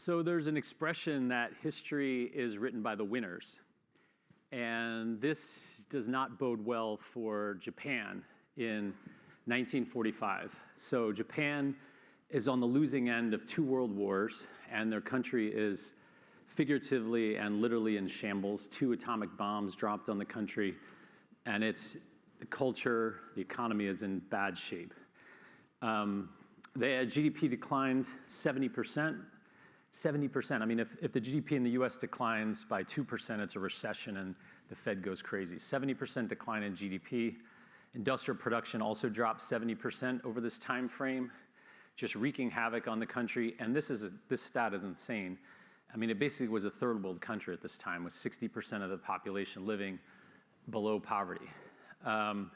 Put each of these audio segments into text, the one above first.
So there's an expression that history is written by the winners. And this does not bode well for Japan in 1945. So Japan is on the losing end of 2 world wars, and their country is figuratively and literally in shambles. 2 atomic bombs dropped on the country, and the culture, the economy is in bad shape. Their GDP declined 70%. 70%. I mean, if the GDP in the US declines by 2%, it's a recession and the Fed goes crazy. 70% decline in GDP. Industrial production also dropped 70% over this time frame, just wreaking havoc on the country. And this stat is insane. I mean, it basically was a third world country at this time, with 60% of the population living below poverty. And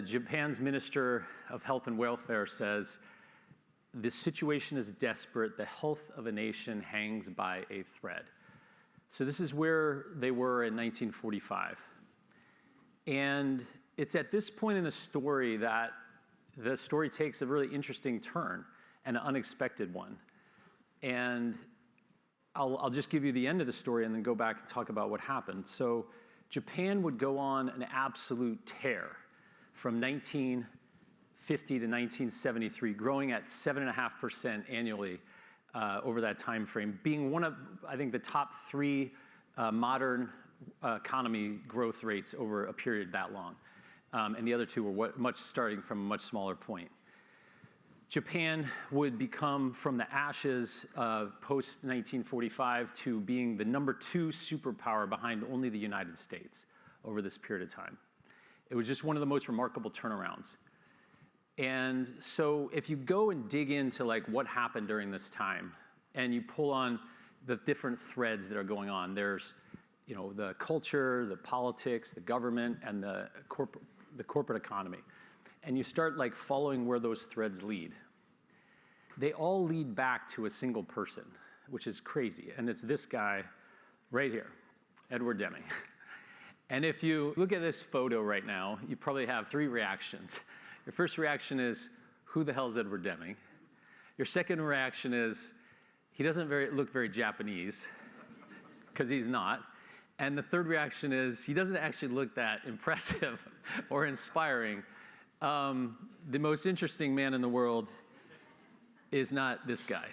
Japan's Minister of Health and Welfare says, "The situation is desperate. The health of a nation hangs by a thread." So this is where they were in 1945. And it's at this point in the story that the story takes a really interesting turn, and an unexpected one. And I'll just give you the end of the story and then go back and talk about what happened. So Japan would go on an absolute tear from 1950 to 1973, growing at 7.5% annually over that time frame, being one of, I think, the top 3 modern economy growth rates over a period that long. And the other 2 were starting from a much smaller point. Japan would become, from the ashes post-1945 to being the number 2 superpower behind only the United States over this period of time. It was just one of the most remarkable turnarounds. And so if you go and dig into what happened during this time, and you pull on the different threads that are going on, there's the culture, the politics, the government, and the corporate economy. And you start following where those threads lead. They all lead back to a single person, which is crazy. And it's this guy right here, Edward Deming. And if you look at this photo right now, you probably have 3 reactions. Your first reaction is, who the hell is Edward Deming? Your second reaction is, he doesn't look very Japanese, because he's not. And the third reaction is, he doesn't actually look that impressive or inspiring. The most interesting man in the world is not this guy.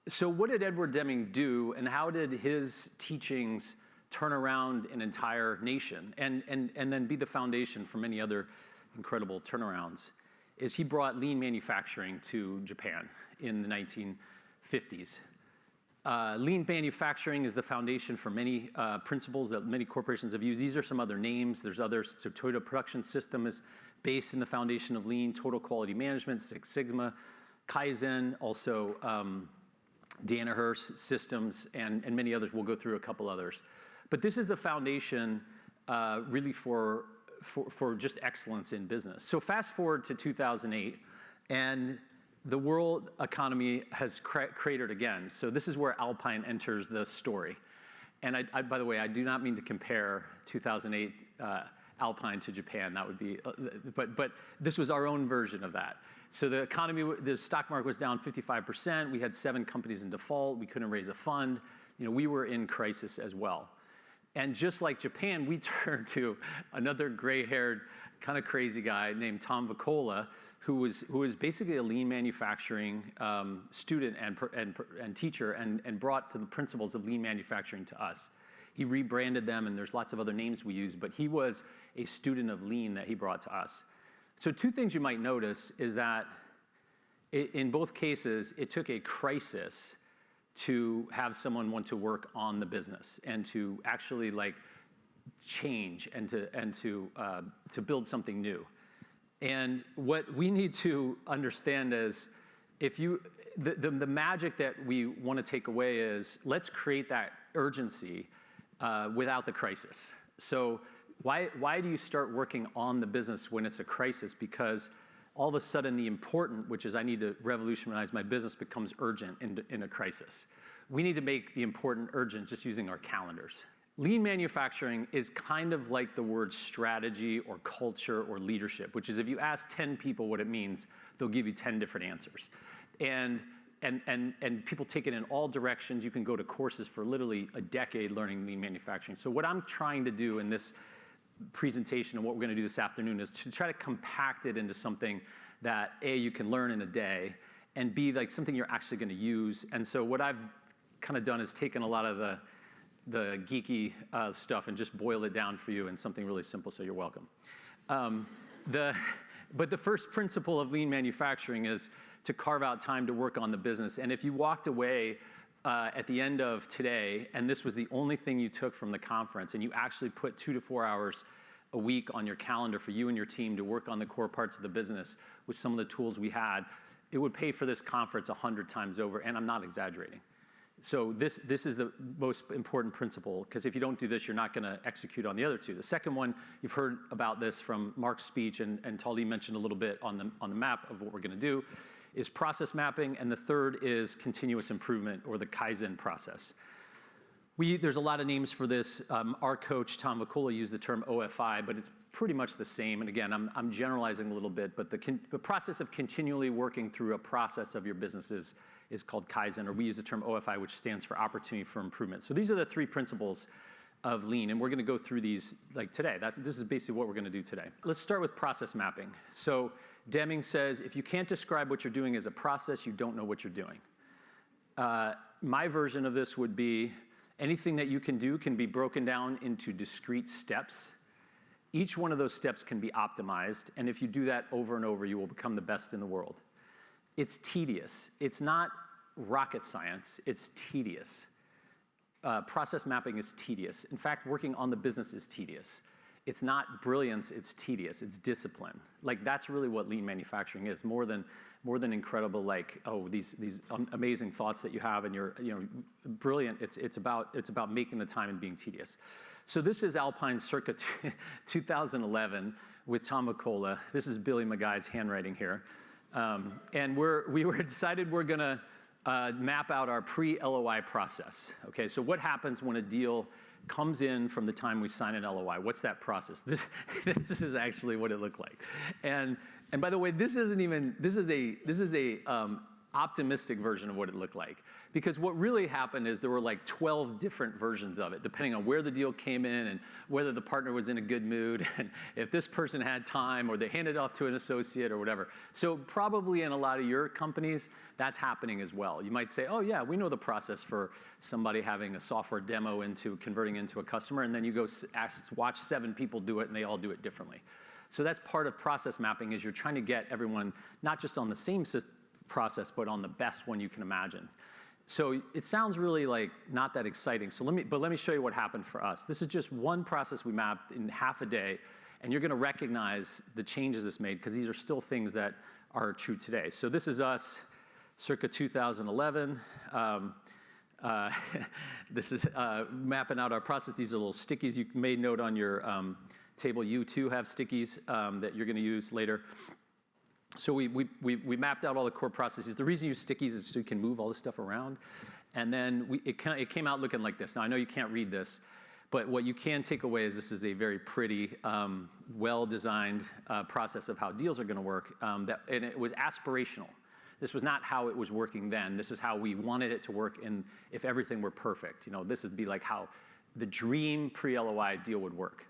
So what did Edward Deming do, and how did his teachings turn around an entire nation and then be the foundation for many other incredible turnarounds? Is he brought lean manufacturing to Japan in the 1950s. Lean manufacturing is the foundation for many principles that many corporations have used. These are some other names. There's others. So Toyota Production System is based in the foundation of lean, total quality management, Six Sigma, Kaizen, also Danaher systems, and many others. We'll go through a couple others. But this is the foundation really for just excellence in business. So fast forward to 2008, and the world economy has cratered again. So this is where Alpine enters the story. And I, by the way, I do not mean to compare 2008 Alpine to Japan. That would be, but this was our own version of that. So the economy, the stock market was down 55%. We had 7 companies in default. We couldn't raise a fund. We were in crisis as well. And just like Japan, we turned to another gray-haired, kind of crazy guy named Tom Vakola, who was basically a lean manufacturing student and teacher, and brought to the principles of lean manufacturing to us. He rebranded them, and there's lots of other names we use, but he was a student of lean that he brought to us. So 2 things you might notice is that in both cases, it took a crisis to have someone want to work on the business and to actually change and to build something new. And what we need to understand is, the magic that we want to take away is, let's create that urgency without the crisis. So why do you start working on the business when it's a crisis? Because all of a sudden the important, which is I need to revolutionize my business, becomes urgent in a crisis. We need to make the important urgent just using our calendars. Lean manufacturing is kind of like the word strategy or culture or leadership, which is if you ask 10 people what it means, they'll give you 10 different answers. And people take it in all directions. You can go to courses for literally a decade learning lean manufacturing. So what I'm trying to do in this presentation and what we're going to do this afternoon is to try to compact it into something that A, you can learn in a day, and B, like something you're actually going to use. And so what I've kind of done is taken a lot of the geeky stuff and just boiled it down for you in something really simple, so you're welcome. But the first principle of lean manufacturing is to carve out time to work on the business. And if you walked away at the end of today, and this was the only thing you took from the conference, and you actually put 2 to 4 hours a week on your calendar for you and your team to work on the core parts of the business with some of the tools we had, it would pay for this conference 100 times over, and I'm not exaggerating. So this is the most important principle, because if you don't do this, you're not going to execute on the other two. The second one, you've heard about this from Mark's speech, and Tali mentioned a little bit on the map of what we're going to do, is process mapping, and the third is continuous improvement, or the Kaizen process. There's a lot of names for this. Our coach, Tom Vacola, used the term OFI, but it's pretty much the same. And again, I'm generalizing a little bit, but the process of continually working through a process of your businesses is called Kaizen, or we use the term OFI, which stands for Opportunity for Improvement. So these are the 3 principles of lean, and we're going to go through these like today. This is basically what we're going to do today. Let's start with process mapping. So Deming says, if you can't describe what you're doing as a process, you don't know what you're doing. My version of this would be anything that you can do can be broken down into discrete steps. Each one of those steps can be optimized, and if you do that over and over, you will become the best in the world. It's tedious. It's not rocket science. It's tedious. Process mapping is tedious. In fact, working on the business is tedious. It's not brilliance. It's tedious. It's discipline. Like, that's really what lean manufacturing is. More than incredible, like, oh, these amazing thoughts that you have and you're brilliant. It's about making the time and being tedious. So this is Alpine circa 2011 with Tom Vacola. This is Billy McGuy's handwriting here. And we decided we're going to map out our pre-LOI process. Okay, so what happens when a deal comes in from the time we sign an LOI? What's that process? This is actually what it looked like. And by the way, this is a optimistic version of what it looked like. Because what really happened is there were like 12 different versions of it, depending on where the deal came in and whether the partner was in a good mood and if this person had time or they handed it off to an associate or whatever. So probably in a lot of your companies, that's happening as well. You might say, oh yeah, we know the process for somebody having a software demo into converting into a customer, and then you go watch 7 people do it and they all do it differently. So that's part of process mapping, is you're trying to get everyone not just on the same process, but on the best one you can imagine. So it sounds really like not that exciting. So let me show you what happened for us. This is just one process we mapped in half a day, and you're going to recognize the changes this made, because these are still things that are true today. So this is us, circa 2011. This is mapping out our process. These are little stickies. You made note on your table. You too have stickies that you're going to use later. So we mapped out all the core processes. The reason you use stickies is so you can move all this stuff around. And then it came out looking like this. Now, I know you can't read this, but what you can take away is this is a very pretty, well-designed process of how deals are going to work. And it was aspirational. This was not how it was working then. This is how we wanted it to work if everything were perfect. This would be like how the dream pre-LOI deal would work.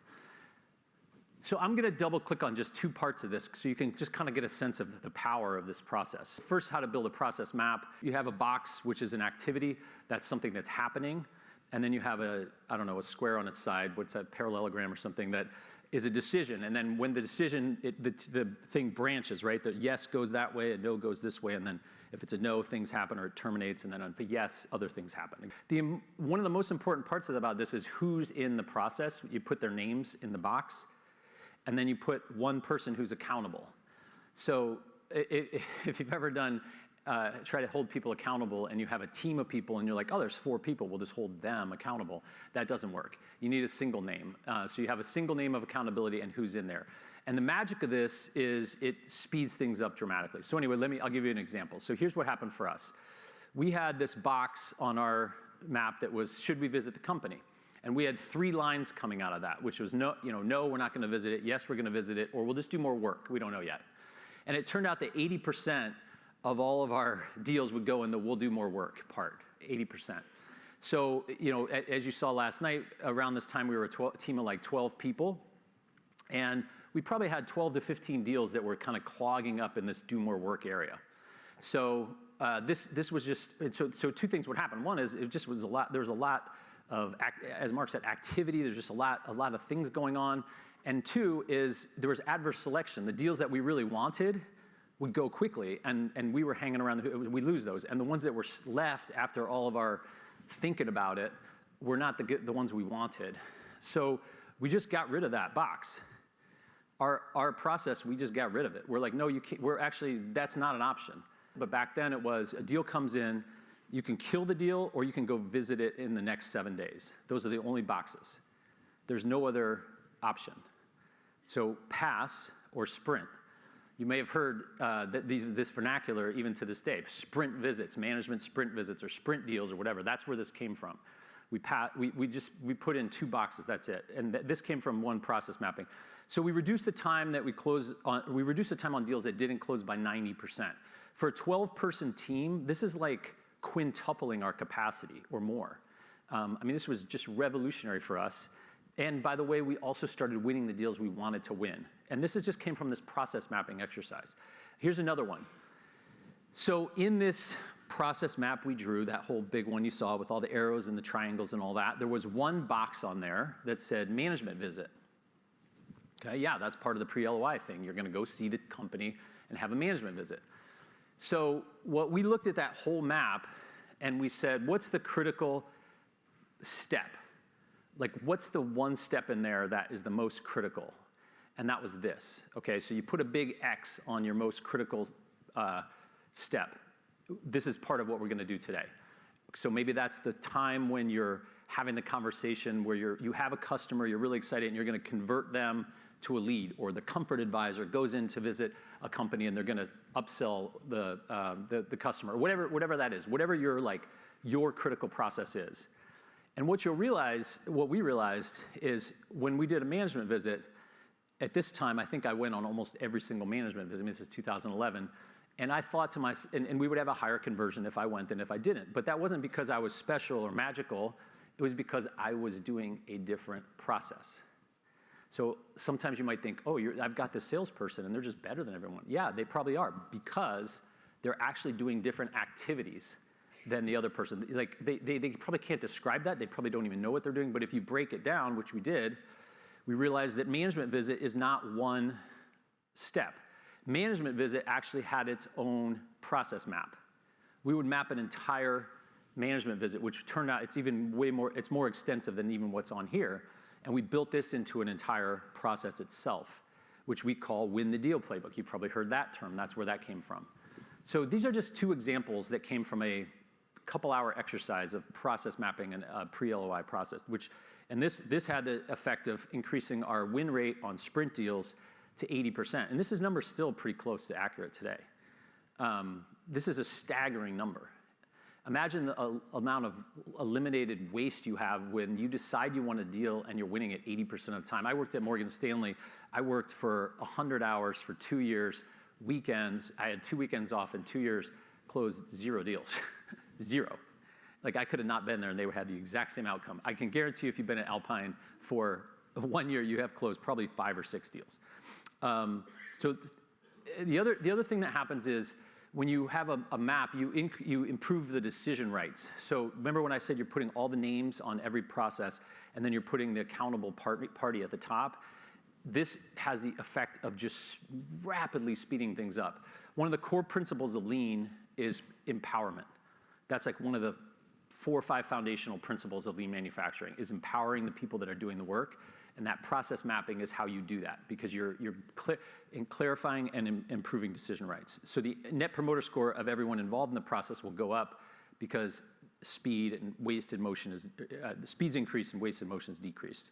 So I'm going to double click on just 2 parts of this so you can just kind of get a sense of the power of this process. First, how to build a process map. You have a box, which is an activity. That's something that's happening. And then you have a square on its side. What's that, parallelogram or something, that is a decision. And then when the decision, the thing branches, right? The yes goes that way, a no goes this way. And then if it's a no, things happen, or it terminates. And then if a yes, other things happen. One of the most important parts about this is who's in the process. You put their names in the box. And then you put one person who's accountable. So if you've ever try to hold people accountable, and you have a team of people and you're like, oh, there's 4 people, we'll just hold them accountable. That doesn't work. You need a single name. So you have a single name of accountability and who's in there. And the magic of this is it speeds things up dramatically. So anyway, I'll give you an example. So here's what happened for us. We had this box on our map that was, should we visit the company? And we had 3 lines coming out of that, which was no, we're not going to visit it. Yes, we're going to visit it, or we'll just do more work. We don't know yet. And it turned out that 80% of all of our deals would go in the we'll do more work part, 80%. So, as you saw last night, around this time, we were a team of like 12 people. And we probably had 12 to 15 deals that were kind of clogging up in this do more work area. So this was just, so two things would happen. One is it just was a lot, there was a lot of, as Mark said, activity. There's just a lot of things going on. And two is there was adverse selection. The deals that we really wanted would go quickly, and we were hanging around, we lose those. And the ones that were left after all of our thinking about it were not the ones we wanted. So we just got rid of that box. Our process, we just got rid of it. We're like, no, you can't, that's not an option. But back then it was, a deal comes in, you can kill the deal or you can go visit it in the next 7 days. Those are the only boxes. There's no other option. So pass or sprint. You may have heard this vernacular even to this day, sprint visits, management sprint visits or sprint deals or whatever. That's where this came from. We put in 2 boxes, that's it. And this came from one process mapping. So we reduced the time that we reduced the time on deals that didn't close by 90%. For a 12-person team, this is like quintupling our capacity or more. This was just revolutionary for us. And by the way, we also started winning the deals we wanted to win. And this just came from this process mapping exercise. Here's another one. So in this process map we drew, that whole big one you saw with all the arrows and the triangles and all that, there was one box on there that said management visit. Okay, yeah, that's part of the pre-LOI thing. You're gonna go see the company and have a management visit. So we looked at that whole map and we said, what's the critical step? Like, what's the one step in there that is the most critical? And that was this. Okay, so you put a big X on your most critical step. This is part of what we're gonna do today. So maybe that's the time when you're having the conversation where you have a customer, you're really excited, and you're gonna convert them to a lead, or the comfort advisor goes in to visit a company and they're gonna upsell the customer, or whatever that is, whatever your critical process is. And what we realized is when we did a management visit, at this time, I think I went on almost every single management visit. This is 2011. And I thought to myself, and we would have a higher conversion if I went than if I didn't. But that wasn't because I was special or magical. It was because I was doing a different process. So sometimes you might think, oh, I've got this salesperson and they're just better than everyone. Yeah, they probably are, because they're actually doing different activities than the other person. Like they probably can't describe that. They probably don't even know what they're doing. But if you break it down, which we did, we realized that management visit is not one step. Management visit actually had its own process map. We would map an entire management visit, which turned out it's more extensive than even what's on here. And we built this into an entire process itself, which we call Win the Deal Playbook. You've probably heard that term. That's where that came from. So these are just 2 examples that came from a couple-hour exercise of process mapping and a pre-LOI process, and this had the effect of increasing our win rate on sprint deals to 80%. And this number is still pretty close to accurate today. This is a staggering number. Imagine the amount of eliminated waste you have when you decide you want a deal and you're winning it 80% of the time. I worked at Morgan Stanley. I worked for 100 hours for 2 years, weekends. I had 2 weekends off in 2 years, closed 0 deals, 0. Like, I could have not been there and they would have the exact same outcome. I can guarantee you if you've been at Alpine for 1 year, you have closed probably 5 or 6 deals. So the other thing that happens is when you have a map, you improve the decision rights. So remember when I said you're putting all the names on every process and then you're putting the accountable party at the top? This has the effect of just rapidly speeding things up. One of the core principles of lean is empowerment. That's like one of the 4 or 5 foundational principles of lean manufacturing, is empowering the people that are doing the work. And that process mapping is how you do that, because you're clarifying and improving decision rights. So the net promoter score of everyone involved in the process will go up because speed and wasted motion the speed's increased and wasted motion is decreased.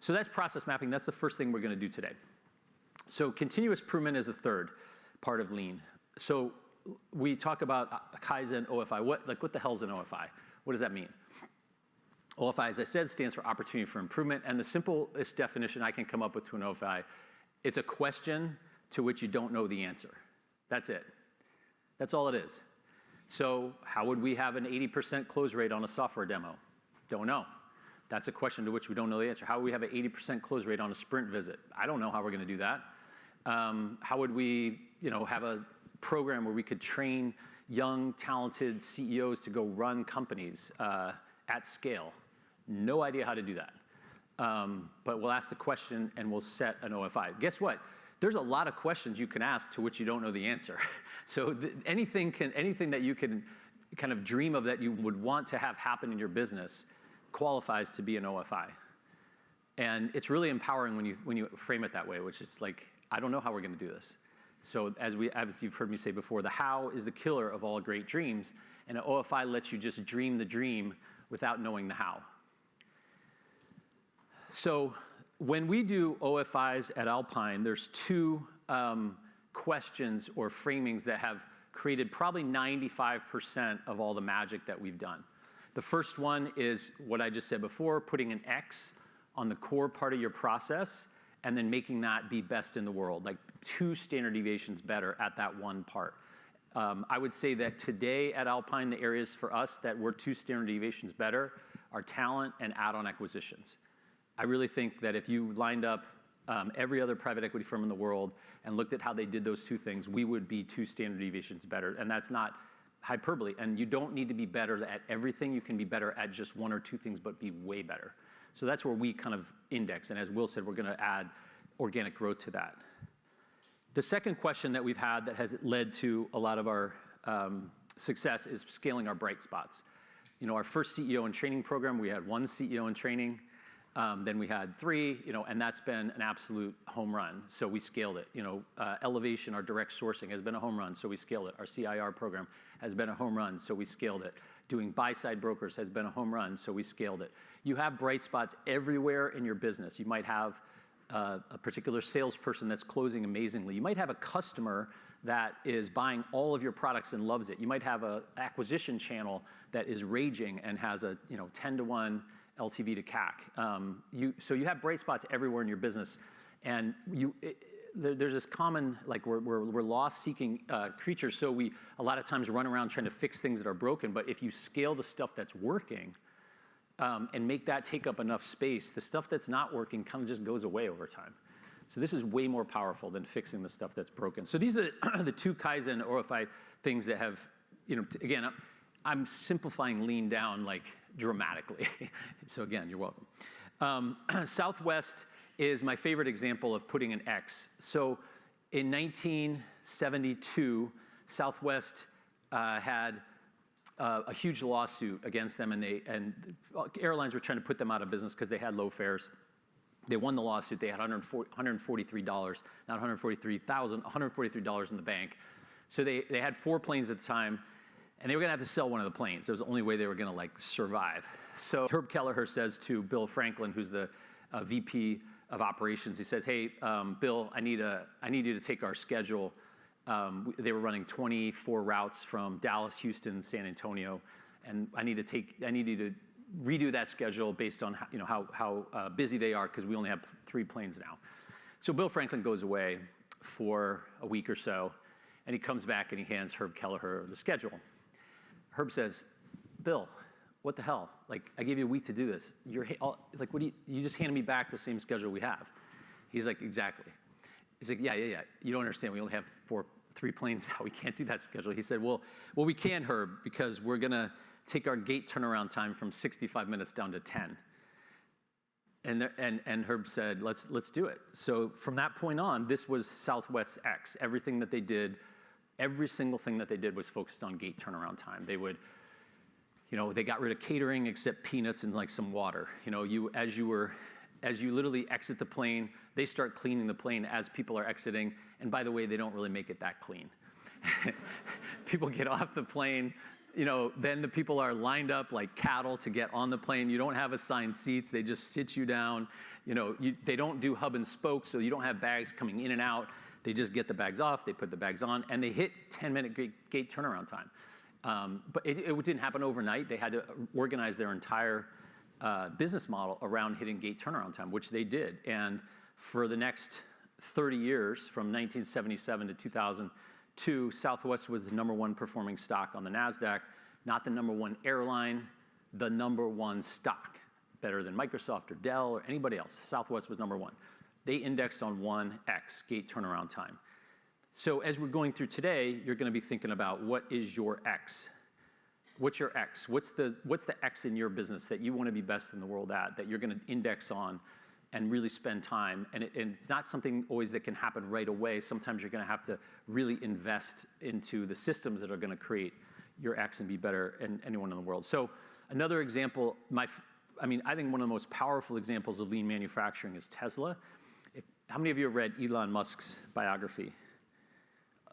So that's process mapping. That's the first thing we're going to do today. So continuous improvement is the third part of lean. So we talk about Kaizen, OFI. What the hell is an OFI? What does that mean? OFI, as I said, stands for Opportunity for Improvement, and the simplest definition I can come up with to an OFI, it's a question to which you don't know the answer. That's it. That's all it is. So how would we have an 80% close rate on a software demo? Don't know. That's a question to which we don't know the answer. How would we have an 80% close rate on a sprint visit? I don't know how we're going to do that. How would we, have a program where we could train young, talented CEOs to go run companies at scale? No idea how to do that. But we'll ask the question and we'll set an OFI. Guess what? There's a lot of questions you can ask to which you don't know the answer. So anything that you can kind of dream of that you would want to have happen in your business qualifies to be an OFI. And it's really empowering when you frame it that way, which is like, I don't know how we're going to do this. So as you've heard me say before, the how is the killer of all great dreams, and an OFI lets you just dream the dream without knowing the how. So when we do OFIs at Alpine, there's two questions or framings that have created probably 95% of all the magic that we've done. The first one is what I just said before, putting an X on the core part of your process and then making that be best in the world, like 2 standard deviations better at that one part. I would say that today at Alpine, the areas for us that we're 2 standard deviations better are talent and add-on acquisitions. I really think that if you lined up every other private equity firm in the world and looked at how they did those 2 things, we would be 2 standard deviations better. And that's not hyperbole. And you don't need to be better at everything. You can be better at just 1 or 2 things, but be way better. So that's where we kind of index. And as Will said, we're going to add organic growth to that. The second question that we've had that has led to a lot of our success is scaling our bright spots. Our first CEO in training program, we had 1 CEO in training. Then we had 3, and that's been an absolute home run. So we scaled it. Elevation, our direct sourcing has been a home run, so we scaled it. Our CIR program has been a home run, so we scaled it. Doing buy-side brokers has been a home run, so we scaled it. You have bright spots everywhere in your business. You might have a particular salesperson that's closing amazingly. You might have a customer that is buying all of your products and loves it. You might have an acquisition channel that is raging and has a 10-to-1 LTV to CAC. So you have bright spots everywhere in your business, and there's this common, like we're loss-seeking creatures, so we a lot of times run around trying to fix things that are broken, but if you scale the stuff that's working and make that take up enough space, the stuff that's not working kind of just goes away over time. So this is way more powerful than fixing the stuff that's broken. So these are the 2 Kaizen OFI things that have, again, I'm simplifying lean down like dramatically. So again, you're welcome. Southwest is my favorite example of putting an X. So in 1972, Southwest had a huge lawsuit against them, and airlines were trying to put them out of business because they had low fares. They won the lawsuit. They had $143, not $143,000, $143 in the bank. So they had 4 planes at the time, and they were going to have to sell one of the planes. It was the only way they were going to survive. So Herb Kelleher says to Bill Franklin, who's the VP of operations, he says, "Hey, Bill, I need you to take our schedule." They were running 24 routes from Dallas, Houston, San Antonio, and I need you to redo that schedule based on how busy they are, because we only have 3 planes now. So Bill Franklin goes away for a week or so, and he comes back and he hands Herb Kelleher the schedule. Herb says, "Bill, what the hell? Like, I gave you a week to do this. What do you just handed me back the same schedule we have?" He's like, "Exactly." He's like, yeah. You don't understand. We only have 3 planes now. We can't do that schedule. He said, well, we can, Herb, because we're going to take our gate turnaround time from 65 minutes down to 10. And Herb said, let's do it. So from that point on, this was Southwest X. Everything that they did, every single thing that they did was focused on gate turnaround time. They would, they got rid of catering except peanuts and like some water. As you literally exit the plane, they start cleaning the plane as people are exiting. And by the way, they don't really make it that clean. People get off the plane, then the people are lined up like cattle to get on the plane. You don't have assigned seats. They just sit you down. They don't do hub and spoke, so you don't have bags coming in and out. They just get the bags off, they put the bags on, and they hit 10-minute gate turnaround time. But it didn't happen overnight. They had to organize their entire business model around hitting gate turnaround time, which they did. And for the next 30 years, from 1977 to 2, Southwest was the #1 performing stock on the NASDAQ, not the #1 airline, the #1 stock, better than Microsoft or Dell or anybody else. Southwest was #1. They indexed on 1x, gate turnaround time. So as we're going through today, you're going to be thinking about what is your X? What's your X? What's the X in your business that you want to be best in the world at, that you're going to index on and really spend time? And it's not something always that can happen right away. Sometimes you're going to have to really invest into the systems that are going to create your X and be better than anyone in the world. So another example, I think one of the most powerful examples of lean manufacturing is Tesla. How many of you have read Elon Musk's biography?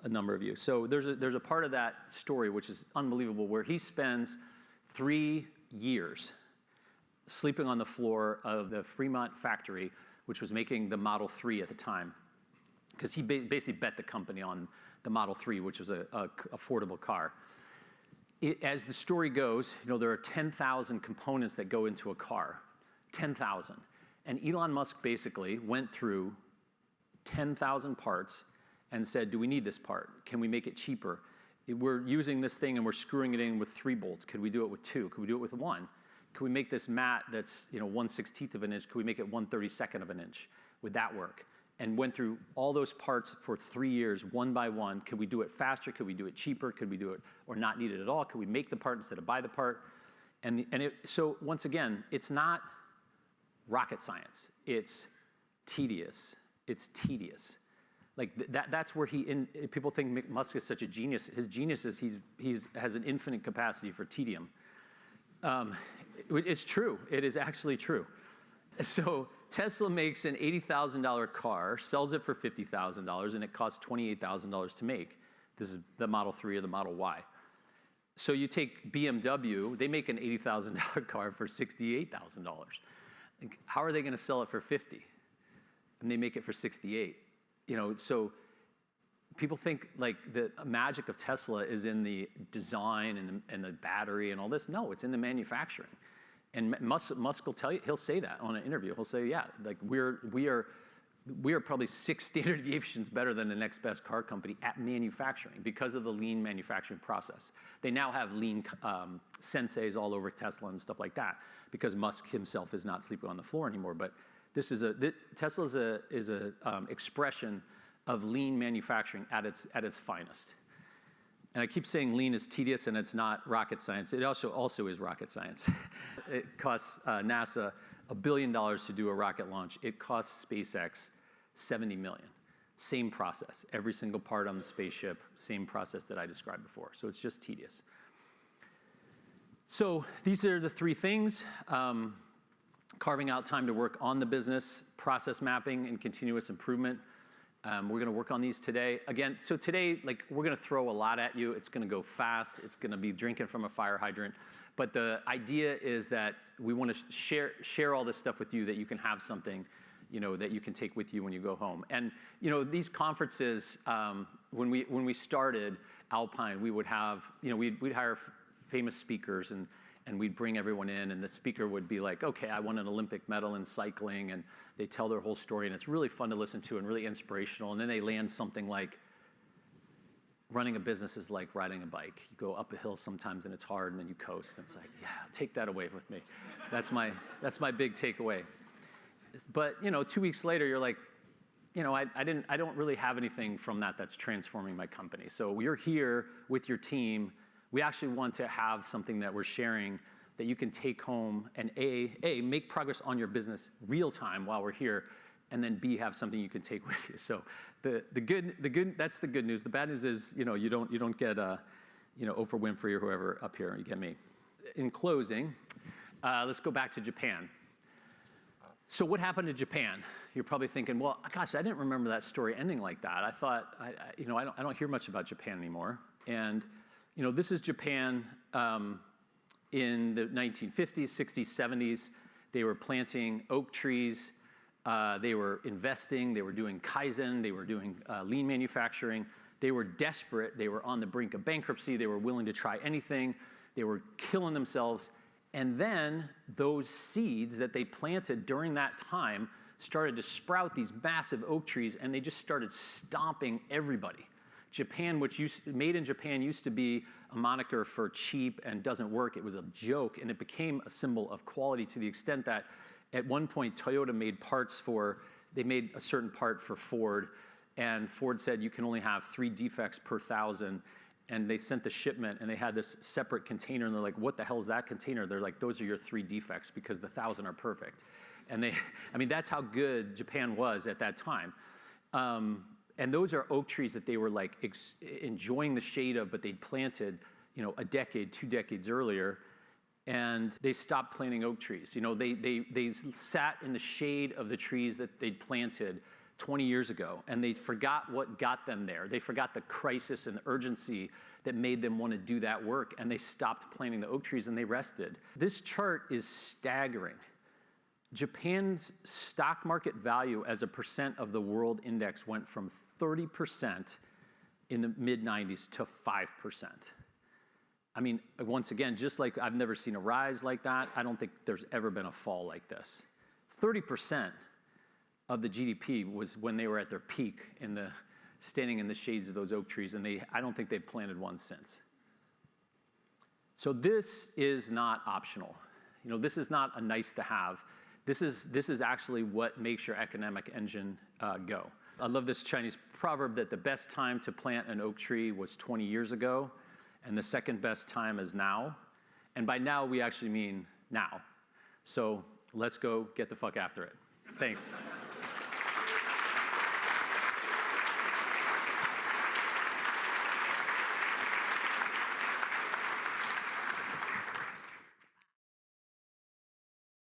A number of you. So there's a part of that story which is unbelievable, where he spends 3 years sleeping on the floor of the Fremont factory, which was making the Model 3 at the time, because he basically bet the company on the Model 3, which was a affordable car. As the story goes, there are 10,000 components that go into a car, 10,000. And Elon Musk basically went through 10,000 parts and said, do we need this part? Can we make it cheaper? We're using this thing and we're screwing it in with 3 bolts. Could we do it with 2? Could we do it with 1? Could we make this mat that's 1/16 of an inch? Could we make it 1/32 of an inch? Would that work? And went through all those parts for 3 years, one by one. Could we do it faster? Could we do it cheaper? Could we do it or not need it at all? Could we make the part instead of buy the part? So once again, it's not rocket science. It's tedious. It's tedious. Like that's where people think Musk is such a genius. His genius is he has an infinite capacity for tedium. It's true. It is actually true. So Tesla makes an $80,000 car, sells it for $50,000, and it costs $28,000 to make. This is the Model 3 or the Model Y. So you take BMW, they make an $80,000 car for $68,000. Like, how are they going to sell it for $50,000? And they make it for $68,000. So people think like the magic of Tesla is in the design and the battery and all this. No, it's in the manufacturing. And Musk will tell you, he'll say that on an interview. He'll say, yeah, like we are probably 6 standard deviations better than the next best car company at manufacturing because of the lean manufacturing process. They now have lean senseis all over Tesla and stuff like that because Musk himself is not sleeping on the floor anymore. But Tesla is a expression of lean manufacturing at its finest. And I keep saying lean is tedious and it's not rocket science. It also is rocket science. It costs NASA $1 billion to do a rocket launch. It costs SpaceX $70 million. Same process. Every single part on the spaceship, same process that I described before. So it's just tedious. So these are the 3 things. Carving out time to work on the business, process mapping, and continuous improvement. We're going to work on these today. Again, so today, we're going to throw a lot at you. It's going to go fast. It's going to be drinking from a fire hydrant. But the idea is that we want to share all this stuff with you that you can have something, that you can take with you when you go home. And, these conferences, when we started Alpine, we would have, we'd hire famous speakers and we'd bring everyone in, and the speaker would be like, okay, I won an Olympic medal in cycling, and they tell their whole story, and it's really fun to listen to and really inspirational. And then they land something like, running a business is like riding a bike. You go up a hill sometimes, and it's hard, and then you coast. And it's like, yeah, take that away with me. That's my big takeaway. But 2 weeks later, you're like, I don't really have anything from that's transforming my company. So we're here with your team. We actually want to have something that we're sharing that you can take home and A, make progress on your business real time while we're here, and then B, have something you can take with you. So the good that's the good news. The bad news is you don't get Oprah Winfrey or whoever up here. You get me. In closing, let's go back to Japan. So what happened to Japan? You're probably thinking, well, gosh, I didn't remember that story ending like that. I thought I don't hear much about Japan anymore. And this is Japan in the 1950s, 60s, 70s. They were planting oak trees. They were investing. They were doing Kaizen. They were doing lean manufacturing. They were desperate. They were on the brink of bankruptcy. They were willing to try anything. They were killing themselves. And then those seeds that they planted during that time started to sprout these massive oak trees, and they just started stomping everybody. Japan, made in Japan used to be a moniker for cheap and doesn't work. It was a joke, and it became a symbol of quality to the extent that at one point Toyota made a certain part for Ford, and Ford said you can only have 3 defects per 1,000, and they sent the shipment, and they had this separate container, and they're like, what the hell is that container? They're like, those are your 3 defects because the 1,000 are perfect. And that's how good Japan was at that time. And those are oak trees that they were like enjoying the shade of, but they'd planted, a decade, 2 decades earlier, and they stopped planting oak trees. They sat in the shade of the trees that they'd planted 20 years ago, and they forgot what got them there. They forgot the crisis and urgency that made them want to do that work, and they stopped planting the oak trees and they rested. This chart is staggering. Japan's stock market value as a percent of the world index went from 30% in the mid-90s to 5%. I mean, once again, just like I've never seen a rise like that, I don't think there's ever been a fall like this. 30% of the GDP was when they were at their peak standing in the shades of those oak trees, and I don't think they've planted one since. So this is not optional. This is not a nice to have. This is actually what makes your economic engine go. I love this Chinese proverb that the best time to plant an oak tree was 20 years ago, and the second best time is now. And by now, we actually mean now. So let's go get the fuck after it. Thanks.